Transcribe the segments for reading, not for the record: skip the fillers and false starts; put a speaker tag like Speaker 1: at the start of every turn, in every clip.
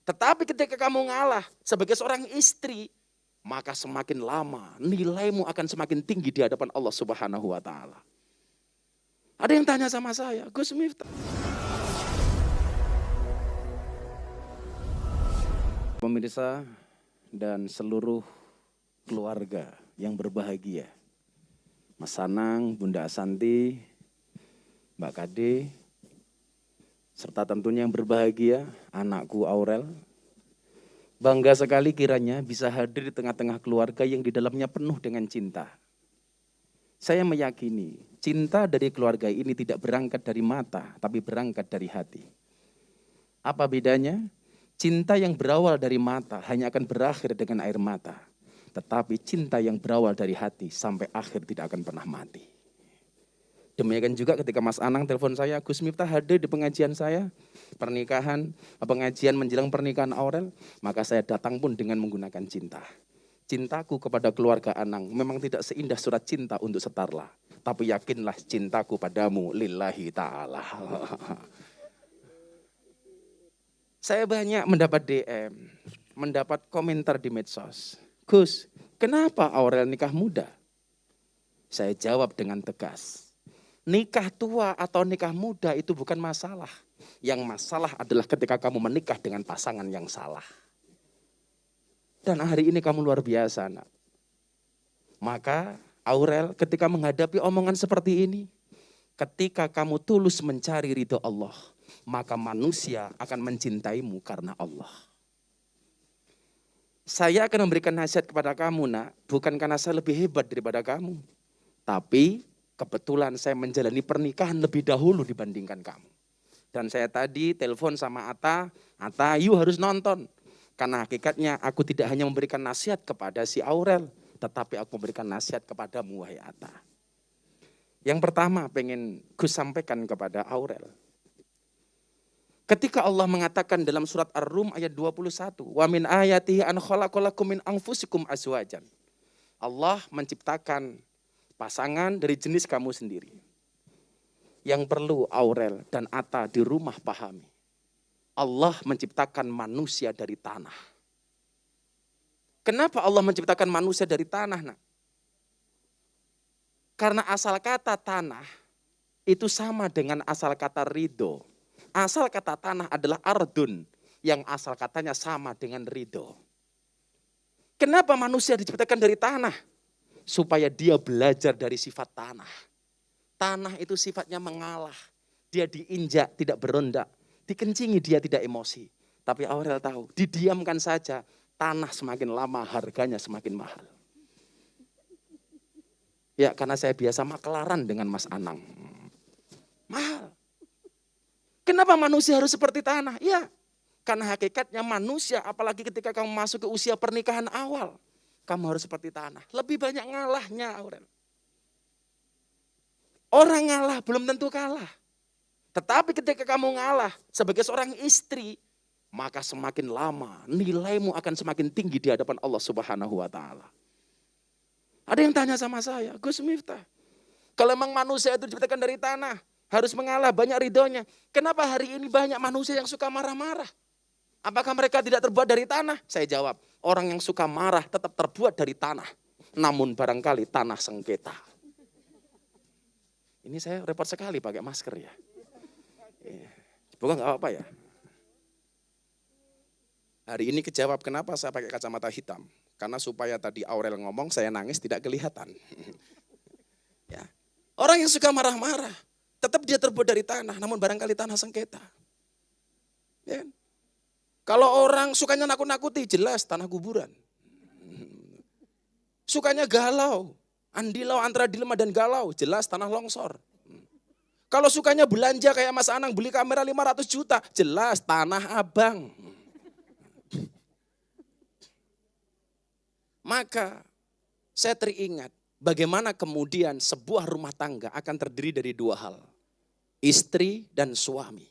Speaker 1: Tetapi ketika kamu ngalah sebagai seorang istri, maka semakin lama nilaimu akan semakin tinggi di hadapan Allah Subhanahu wa taala. Ada yang tanya sama saya, Gus Miftah. Pemirsa dan seluruh keluarga yang berbahagia. Mas Sanang, Bunda Asanti, Mbak Kade, serta tentunya yang berbahagia, anakku Aurel. Bangga sekali kiranya bisa hadir di tengah-tengah keluarga yang di dalamnya penuh dengan cinta. Saya meyakini cinta dari keluarga ini tidak berangkat dari mata, tapi berangkat dari hati. Apa bedanya? Cinta yang berawal dari mata hanya akan berakhir dengan air mata. Tetapi cinta yang berawal dari hati sampai akhir tidak akan pernah mati. Demikian juga ketika Mas Anang telepon saya, Gus Miftah hadir di pengajian saya, pengajian menjelang pernikahan Aurel, maka saya datang pun dengan menggunakan cinta. Cintaku kepada keluarga Anang memang tidak seindah surat cinta untuk Setarlah, tapi yakinlah cintaku padamu lillahi ta'ala. Saya banyak mendapat DM, mendapat komentar di medsos. Gus, kenapa Aurel nikah muda? Saya jawab dengan tegas. Nikah tua atau nikah muda itu bukan masalah. Yang masalah adalah ketika kamu menikah dengan pasangan yang salah. Dan hari ini kamu luar biasa, nak. Maka Aurel ketika menghadapi omongan seperti ini, ketika kamu tulus mencari ridho Allah, maka manusia akan mencintaimu karena Allah. Saya akan memberikan nasihat kepada kamu, nak, bukan karena saya lebih hebat daripada kamu. Tapi kebetulan saya menjalani pernikahan lebih dahulu dibandingkan kamu. Dan saya tadi telepon sama Atta, you harus nonton. Karena hakikatnya aku tidak hanya memberikan nasihat kepada si Aurel, tetapi aku memberikan nasihat kepadamu, wahai Atta. Yang pertama pengen Gus sampaikan kepada Aurel. Ketika Allah mengatakan dalam surat Ar-Rum ayat 21, wa min ayatihi an khalaqalakum min anfusikum azwajan. Allah menciptakan pasangan dari jenis kamu sendiri. Yang perlu Aurel dan Atta di rumah pahami. Allah menciptakan manusia dari tanah. Kenapa Allah menciptakan manusia dari tanah, nak? Karena asal kata tanah itu sama dengan asal kata ridho. Asal kata tanah adalah ardun, yang asal katanya sama dengan ridho. Kenapa manusia diciptakan dari tanah? Supaya dia belajar dari sifat tanah. Tanah itu sifatnya mengalah. Dia diinjak, tidak berondak. Dikencingi, dia tidak emosi. Tapi Aurel tahu, didiamkan saja, tanah semakin lama harganya semakin mahal. Ya, karena saya biasa makelaran dengan Mas Anang. Mahal. Kenapa manusia harus seperti tanah? Ya, karena hakikatnya manusia, apalagi ketika kamu masuk ke usia pernikahan awal, kamu harus seperti tanah. Lebih banyak ngalahnya, Aurel. Orang ngalah belum tentu kalah. Tetapi ketika kamu ngalah sebagai seorang istri, maka semakin lama nilaimu akan semakin tinggi di hadapan Allah Subhanahu wa taala. Ada yang tanya sama saya, Gus Miftah, kalau memang manusia itu diciptakan dari tanah, harus mengalah, banyak ridhonya. Kenapa hari ini banyak manusia yang suka marah-marah? Apakah mereka tidak terbuat dari tanah? Saya jawab, orang yang suka marah tetap terbuat dari tanah. Namun barangkali tanah sengketa. Ini saya repot sekali pakai masker ya. Bukan nggak apa-apa ya. Hari ini kejawab kenapa saya pakai kacamata hitam. Karena supaya tadi Aurel ngomong saya nangis tidak kelihatan. Ya. Orang yang suka marah-marah, tetap dia terbuat dari tanah, namun barangkali tanah sengketa. Ya. Kalau orang sukanya nakut-nakuti, jelas tanah kuburan. Sukanya galau, andilau antara dilema dan galau, jelas tanah longsor. Kalau sukanya belanja kayak Mas Anang, beli kamera 500 juta, jelas tanah abang. Maka saya teringat bagaimana kemudian sebuah rumah tangga akan terdiri dari dua hal. Istri dan suami.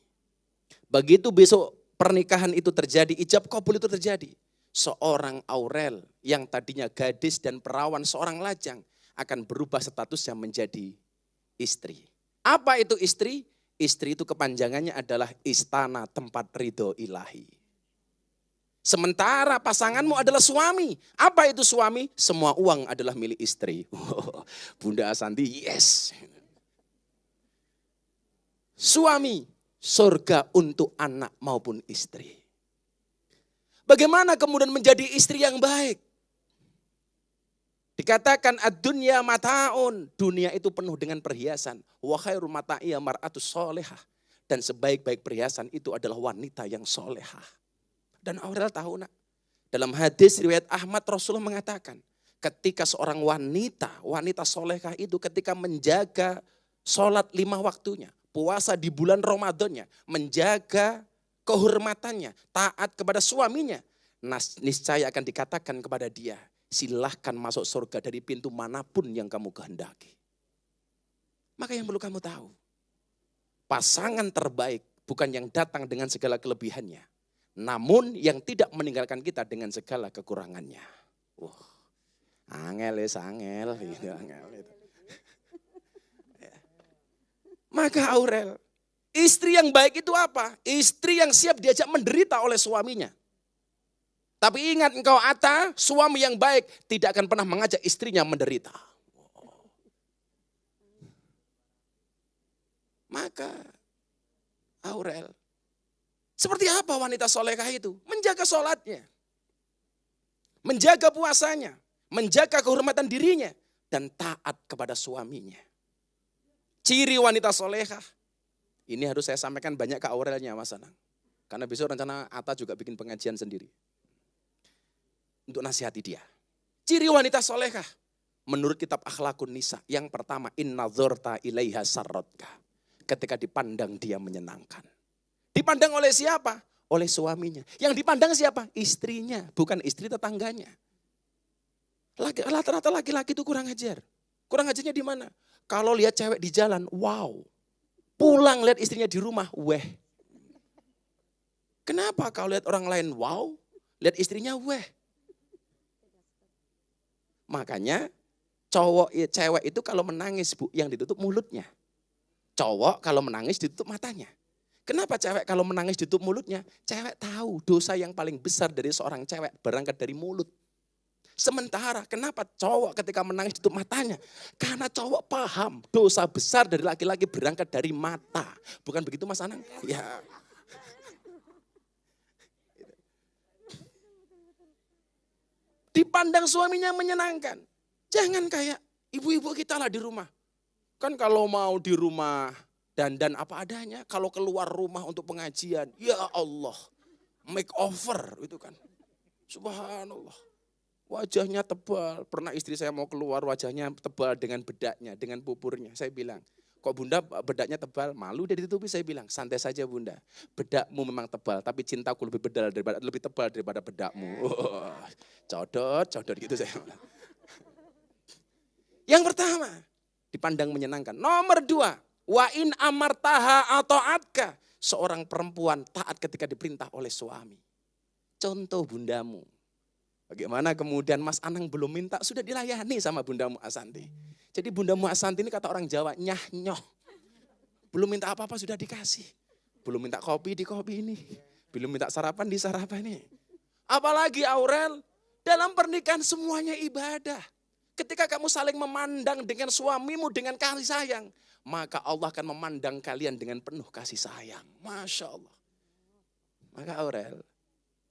Speaker 1: Begitu besok pernikahan itu terjadi, ijab kabul itu terjadi. Seorang Aurel yang tadinya gadis dan perawan seorang lajang akan berubah statusnya menjadi istri. Apa itu istri? Istri itu kepanjangannya adalah istana tempat ridho ilahi.
Speaker 2: Sementara pasanganmu adalah suami. Apa itu suami? Semua uang adalah milik istri. Bunda Asanti, yes. Suami, surga untuk anak maupun istri. Bagaimana kemudian menjadi istri yang baik? Dikatakan ad-dunya mata'un, dunia itu penuh dengan perhiasan. Wa khairu mata'iya mar'atus solehah. Dan sebaik-baik perhiasan itu adalah wanita yang solehah. Dan Aurel tahu nak, dalam hadis riwayat Ahmad Rasulullah mengatakan, ketika seorang wanita solehah itu ketika menjaga sholat 5 waktunya, puasa di bulan Ramadannya, menjaga kehormatannya, taat kepada suaminya, niscaya akan dikatakan kepada dia, silahkan masuk surga dari pintu manapun yang kamu kehendaki. Maka yang perlu kamu tahu, pasangan terbaik bukan yang datang dengan segala kelebihannya, namun yang tidak meninggalkan kita dengan segala kekurangannya. Wah, angel. Maka Aurel, istri yang baik itu apa? Istri yang siap diajak menderita oleh suaminya. Tapi ingat engkau Atta, suami yang baik tidak akan pernah mengajak istrinya menderita. Maka Aurel, seperti apa wanita solehah itu? Menjaga sholatnya, menjaga puasanya, menjaga kehormatan dirinya, dan taat kepada suaminya. Ciri wanita solehah, ini harus saya sampaikan banyak ke Aurelnya Mas Anang. Karena besok rencana Atta juga bikin pengajian sendiri. Untuk nasihati dia. Ciri wanita solehah, menurut kitab Akhlakun Nisa, yang pertama, inna dzorta ilaiha sarrotka. Ketika dipandang dia menyenangkan. Dipandang oleh siapa? Oleh suaminya. Yang dipandang siapa? Istrinya, bukan istri tetangganya. Rata-rata laki-laki itu kurang ajar. Kurang ajarnya di mana? Kalau lihat cewek di jalan, wow. Pulang lihat istrinya di rumah, weh. Kenapa kalau lihat orang lain, wow. Lihat istrinya, weh. Makanya cewek itu kalau menangis Bu, yang ditutup mulutnya. Cowok kalau menangis ditutup matanya. Kenapa cewek kalau menangis ditutup mulutnya? Cewek tahu dosa yang paling besar dari seorang cewek berangkat dari mulut. Sementara kenapa cowok ketika menangis ditutup matanya? Karena cowok paham dosa besar dari laki-laki berangkat dari mata. Bukan begitu Mas Anang? Ya. Dipandang suaminya menyenangkan. Jangan kayak ibu-ibu kita lah di rumah. Kan kalau mau di rumah dandan apa adanya. Kalau keluar rumah untuk pengajian, ya Allah, makeover itu kan. Subhanallah. Wajahnya tebal. Pernah istri saya mau keluar wajahnya tebal dengan bedaknya, dengan pupurnya. Saya bilang, kok Bunda bedaknya tebal? Malu dia ditutupi. Saya bilang, santai saja Bunda. Bedakmu memang tebal, tapi cintaku lebih tebal daripada bedakmu. Codot gitu saya. Yang pertama, dipandang menyenangkan. Nomor 2, wa in amartaha atau atka. Seorang perempuan taat ketika diperintah oleh suami. Contoh bundamu. Bagaimana kemudian Mas Anang belum minta, sudah dilayani sama bundamu Asanti. Jadi bundamu Asanti ini kata orang Jawa, nyah nyoh. Belum minta apa-apa sudah dikasih. Belum minta kopi di kopi ini. Belum minta sarapan di sarapan ini. Apalagi Aurel, dalam pernikahan semuanya ibadah. Ketika kamu saling memandang dengan suamimu dengan kasih sayang, maka Allah akan memandang kalian dengan penuh kasih sayang. Masya Allah. Maka Aurel,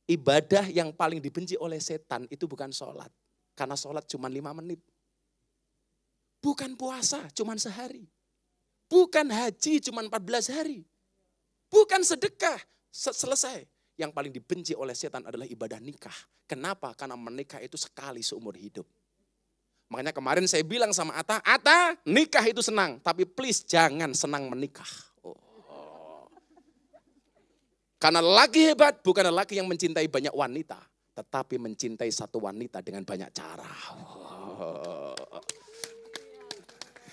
Speaker 2: ibadah yang paling dibenci oleh setan itu bukan sholat. Karena sholat cuma 5 menit. Bukan puasa cuma sehari. Bukan haji cuma 14 hari. Bukan sedekah selesai. Yang paling dibenci oleh setan adalah ibadah nikah. Kenapa? Karena menikah itu sekali seumur hidup. Makanya kemarin saya bilang sama Atta, nikah itu senang, tapi please jangan senang menikah. Karena lelaki hebat bukan lelaki yang mencintai banyak wanita, tetapi mencintai satu wanita dengan banyak cara.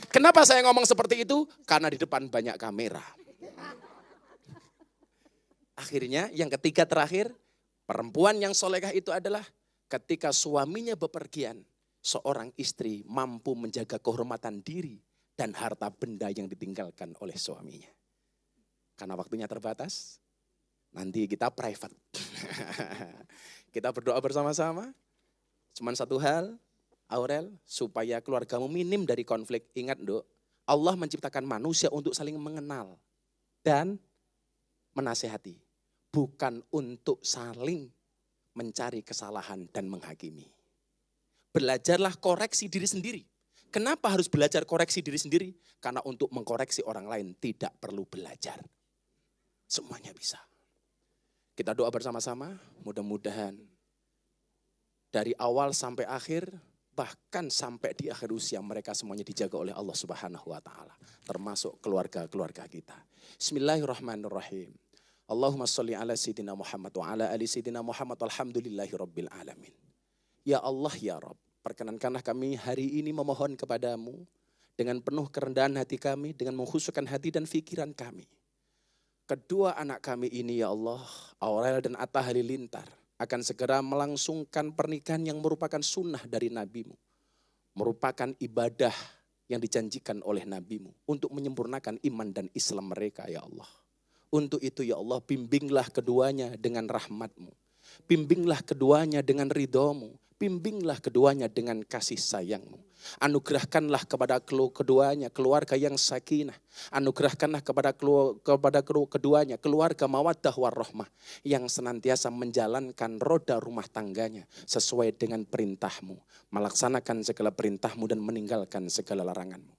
Speaker 2: Kenapa saya ngomong seperti itu? Karena di depan banyak kamera. Akhirnya yang ketiga terakhir, perempuan yang solehah itu adalah ketika suaminya bepergian, seorang istri mampu menjaga kehormatan diri dan harta benda yang ditinggalkan oleh suaminya. Karena waktunya terbatas, nanti kita private. Kita berdoa bersama-sama. Cuman satu hal, Aurel, supaya keluargamu minim dari konflik. Ingat, Dok, Allah menciptakan manusia untuk saling mengenal dan menasehati. Bukan untuk saling mencari kesalahan dan menghakimi. Belajarlah koreksi diri sendiri. Kenapa harus belajar koreksi diri sendiri? Karena untuk mengkoreksi orang lain tidak perlu belajar. Semuanya bisa. Kita doa bersama-sama, mudah-mudahan dari awal sampai akhir, bahkan sampai di akhir usia mereka semuanya dijaga oleh Allah Subhanahu wa taala, termasuk keluarga-keluarga kita. Bismillahirrahmanirrahim. Allahumma sholli ala sayyidina Muhammad wa ala ali sayyidina Muhammad walhamdulillahi rabbil alamin. Ya Allah ya Rabb, perkenankanlah kami hari ini memohon kepadamu dengan penuh kerendahan hati kami, dengan mengkhusyukkan hati dan pikiran kami. Kedua anak kami ini ya Allah, Aurel dan Atta Halilintar, akan segera melangsungkan pernikahan yang merupakan sunnah dari Nabi-Mu. Merupakan ibadah yang dijanjikan oleh Nabi-Mu untuk menyempurnakan iman dan Islam mereka ya Allah. Untuk itu ya Allah, bimbinglah keduanya dengan rahmat-Mu. Bimbinglah keduanya dengan ridho-Mu. Bimbinglah keduanya dengan kasih sayang-Mu. Anugerahkanlah kepada keduanya keluarga yang sakinah. Anugerahkanlah kepada keduanya keluarga mawaddah warahmah yang senantiasa menjalankan roda rumah tangganya sesuai dengan perintah-Mu, melaksanakan segala perintah-Mu dan meninggalkan segala larangan-Mu.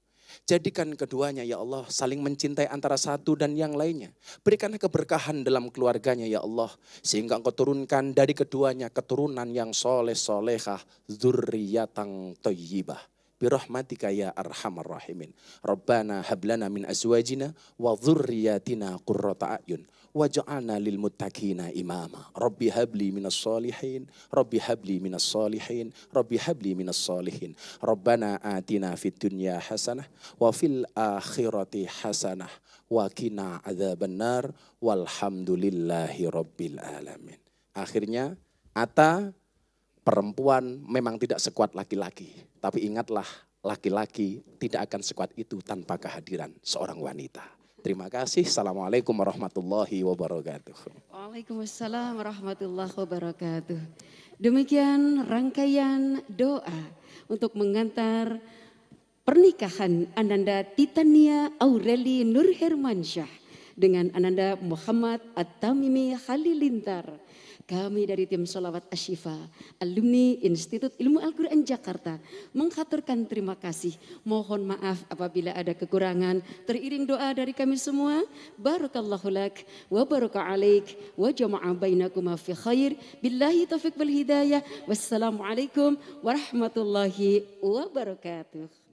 Speaker 2: Jadikan keduanya ya Allah saling mencintai antara satu dan yang lainnya. Berikanlah keberkahan dalam keluarganya ya Allah. Sehingga Engkau turunkan dari keduanya keturunan yang soleh solehah, dzurriyyatan thayyibah. Birahmatika ya arhamar rahimin. Rabbana hablana min azwajina wa dzurriyyatina qurrata a'yun waj'alna lil muttaqina imama. Rabbi habli minas solihin, Rabbi habli minas solihin, Rabbi habli minas solihin. Rabbana atina fid dunya hasanah wa fil akhirati hasanah wa qina adzabannar walhamdulillahi rabbil alamin. Akhirnya Atta, perempuan memang tidak sekuat laki-laki, tapi ingatlah laki-laki tidak akan sekuat itu tanpa kehadiran seorang wanita. Terima kasih. Assalamualaikum warahmatullahi wabarakatuh.
Speaker 3: Waalaikumsalam warahmatullahi wabarakatuh. Demikian rangkaian doa untuk mengantar pernikahan Ananda Titania Aureli Nur Hermansyah dengan Ananda Muhammad At-Tamimi Halilintar. Kami dari tim Sholawat Asy-Syifa, alumni Institut Ilmu Al-Quran Jakarta, menghaturkan terima kasih. Mohon maaf apabila ada kekurangan. Teriring doa dari kami semua. Barakallahu lak, wa baraka alaik, wa jama'a bainakuma fi khair. Billahi taufiq wal hidayah. Wassalamualaikum warahmatullahi wabarakatuh.